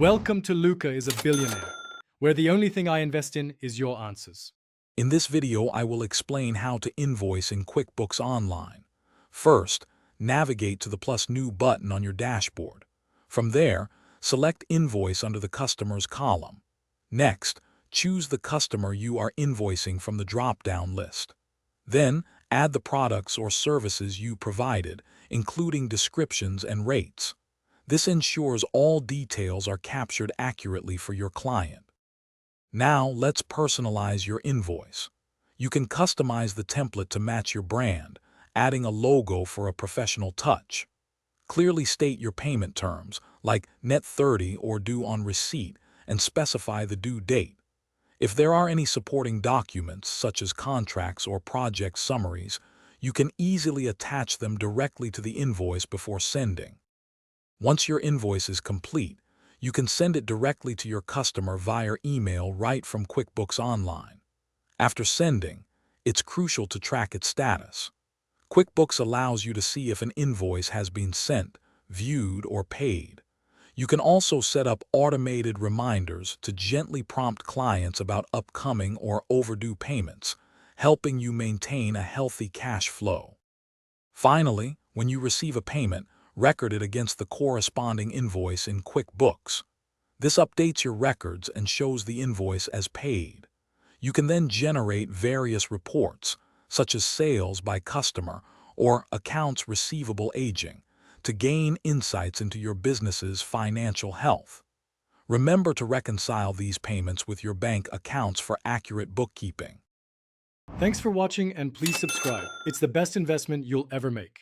Welcome to Luca is a Billionaire, where the only thing I invest in is your answers. In this video, I will explain how to invoice in QuickBooks Online. First, navigate to the plus new button on your dashboard. From there, select Invoice under the Customers column. Next, choose the customer you are invoicing from the drop-down list. Then, add the products or services you provided, including descriptions and rates. This ensures all details are captured accurately for your client. Now, let's personalize your invoice. You can customize the template to match your brand, adding a logo for a professional touch. Clearly state your payment terms, like net 30 or due on receipt, and specify the due date. If there are any supporting documents, such as contracts or project summaries, you can easily attach them directly to the invoice before sending. Once your invoice is complete, you can send it directly to your customer via email right from QuickBooks Online. After sending, it's crucial to track its status. QuickBooks allows you to see if an invoice has been sent, viewed, or paid. You can also set up automated reminders to gently prompt clients about upcoming or overdue payments, helping you maintain a healthy cash flow. Finally, when you receive a payment, record it against the corresponding invoice in QuickBooks. This updates your records and shows the invoice as paid. You can then generate various reports, such as sales by customer or accounts receivable aging, to gain insights into your business's financial health. Remember to reconcile these payments with your bank accounts for accurate bookkeeping. Thanks for watching and please subscribe. It's the best investment you'll ever make.